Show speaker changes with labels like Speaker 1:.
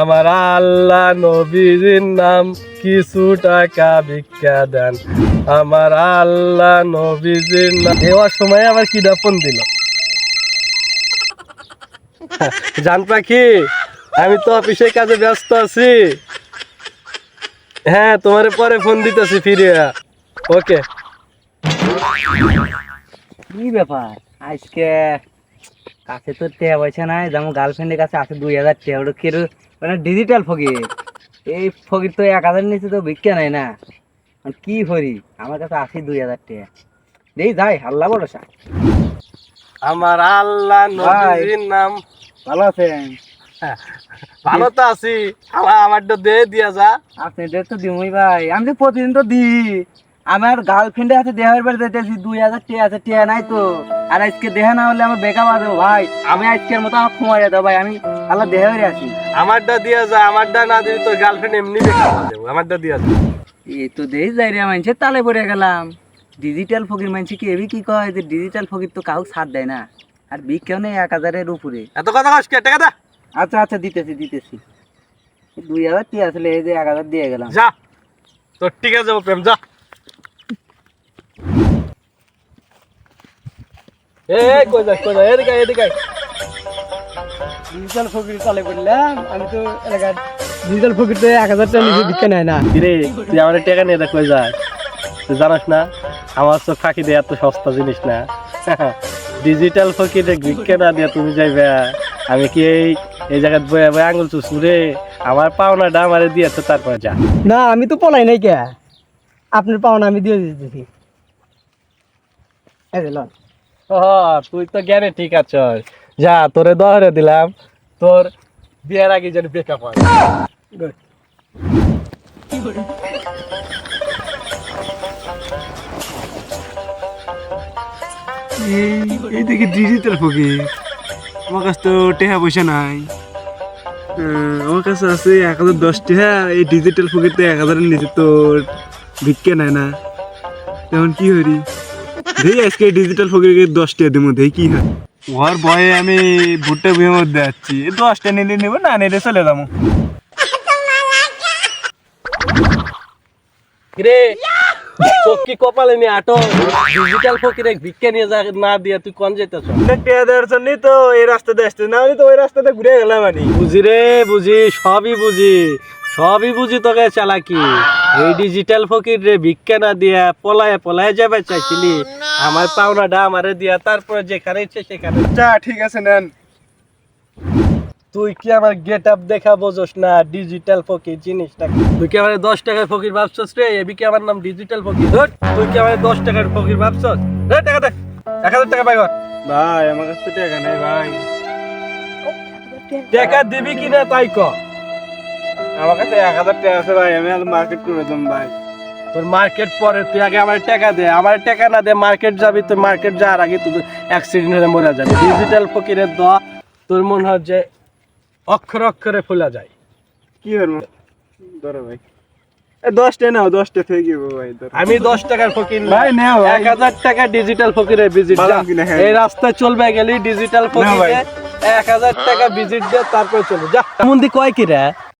Speaker 1: আমার আল্লাহ নবীর নাম কিছু টাকা ভিক্ষা দেন। আমার আল্লাহ নবীর নাম দেওয়ার সময় আবার কি ফোন দিল। জান পাখি, আমি তো অফিসের কাজে ব্যস্ত আছি। হ্যাঁ, তোমার পরে ফোন দিতেছি ফিরে। ওকে।
Speaker 2: কি ব্যাপার আজকে কাছে তো টেয়া পয়সা নাই, যেমন গার্লফ্রেন্ডের কাছে আছে 2000 টাকা, ওটা কি মানে ডিজিটাল ফকির। এই ফকির তো 1000 নিচে তো ভিক্ষা নাই না। আমি কি করি, আমার কাছে আছে 2000 টাকা, দেই যাই আল্লাহ ভরসা।
Speaker 1: আমার আল্লাহ নবীর নাম।
Speaker 2: ভালো আছেন?
Speaker 1: ভালো তো আছি। আমারটা দে দিয়া যা।
Speaker 2: আপনি দেখ তো দিমই ভাই, আমি তো প্রতিদিন তো দিই। আমার গার্লফ্রেন্ডের হাতে দেহের বাড়ি দিতেছি 2000 টাকা আছে, টাকা নাই তো। আর আজকে দেহ না হলে আমার বেকার বাঁধবো ভাই। আমি আজকের মতো আমার ক্ষমা দাও ভাই, আমি আল্লাহ দেহের আছি।
Speaker 1: আমারটা দিয়া যা। আমারটা না দিবি তোর গার্লফ্রেন্ড এমনি বেকার দেবো। আমারটা দিয়া যা।
Speaker 2: এই তো দেই যাই রে, মানুষের তালে পড়ে গেলাম। ডিজিটাল ফকির মানছি কি এবি কি কয় যে ডিজিটাল ফকির তো কাউ ছাড় দেয় না। আর বিক কেউ নেই 1000-এর উপরে।
Speaker 1: এত কথা কস কে? টাকা দা।
Speaker 2: আচ্ছা আচ্ছা দিতেছি 2000 টাকা আসলে এই যে 1000 দিয়ে গেলাম।
Speaker 1: যা, তোর ঠিক আছে প্রেম, যা। কই যা এদিকে এদিকে।
Speaker 2: ডিজিটাল ফকির তালে পড়লাম, আমি তো এলাকার ডিজিটাল ফকির তো 1000 টাকা নিচে বিক্রি নেয় না।
Speaker 1: কিরে, তুই আমার টাকা নিয়ে দেখ কই যায়। তুই জানাস না আমার চোখ ফাঁকি দেয় এত সস্তা জিনিস না। ডিজিটাল ফকিরে ভিক্ষা না দিয়া তুমি যাইবে। আমি কি এই জায়গায় বয়ে বয়ে আঙুল চুষুরে? আমার পাওনাটা আমারে দিয়েছে, তারপরে যা।
Speaker 2: না আমি তো পলাই নাই কে, আপনার পাওনা আমি দিয়ে দিতেছি।
Speaker 1: তুই তো জ্ঞানে ঠিক আছে। যা, তোরে দহরে দিলাম। তোর বিয়ের আগে যেন বেকআপ হয়।
Speaker 3: এই দেখি ডিজিটাল ফকির, আমার কাছে তো টাকা পয়সা নাই। আমার কাছে আছে 1010 টাকা। এই ডিজিটাল ফকির তো 1000-এর নিচে তো ভিক্ষা নেয় না। তেমন কি হরি দেই আজকে ডিজিটাল ফকিরকে 10 টাকা দিব, দেই কি হয়। ওর ভয়ে আমি ভুট্টা বিয়ের মধ্যে যাচ্ছি। 10 টাকা নিলে নেবো, না নিলে চলে যাবো।
Speaker 1: রে চোখ কি কপালে নিয়ে আটো? ডিজিটাল ফকিরে ভিক্ষা নিয়ে যা না দিয়া তুই কোন যেতেছ?
Speaker 3: টাকা দেওয়ার জন্যই তো এই রাস্তাতে আসছে, না হলে তো ওই রাস্তাতে ঘুরে গেলাম। আমি
Speaker 1: বুঝি রে, বুঝি, সবই বুঝি তোকে চালাকি। এই ডিজিটাল ফকির রে ভিক্ষা না দিয়া পলায় যাবে চাইছিলি। আমার পাওনাটা আমারে দিয়া তারপরে যেখানে ইচ্ছে সেখানে।
Speaker 3: আচ্ছা ঠিক আছে নেন।
Speaker 1: তুই কি আমার গেট আপ দেখা বোঝস না? ডিজিটাল ফকির জিনিসটা তুই কি আমার 10 টাকার ফকির ভাবছস রে? এবি কি আমার নাম ডিজিটাল ফকির? তুই কি আমার 10 টাকার ফকির ভাবছস রে? টাকা দে, 1000 টাকা পাইব।
Speaker 3: ভাই আমার কাছে তো টাকা নাই ভাই।
Speaker 1: টাকা দিবি কিনা তাই ক।
Speaker 3: আমার কাছে 1000 টাকা আছে ভাই, আমি আর মার্কেট করে দেব ভাই।
Speaker 1: তোর মার্কেট পরে, তুই আগে আমার টাকা দে। আমার টাকা না দে মার্কেট যাবি, তুই মার্কেট যাওয়ার আগে তুই অ্যাক্সিডেন্ট হয়ে মরে যাবি। ডিজিটাল ফকিরের দ তোর মনে হয় যে অক্ষরে অক্ষরে ফুলা যায়।
Speaker 3: কি করবো ধরো ভাই, 10 টাকা নাও, 10 টাকা থেকে গেবো ভাই।
Speaker 1: আমি 10 টাকার ফকির
Speaker 3: ভাই নাও ভাই।
Speaker 1: 1000 টাকা ডিজিটাল ফকিরের ভিজিট।
Speaker 3: বাদাম কিনে খাই।
Speaker 1: এই রাস্তায় চলবে গেলি ডিজিটাল ফকিরে 1000 টাকা ভিজিট দে, তারপর চলে যা। মন্দি কয় কি রে?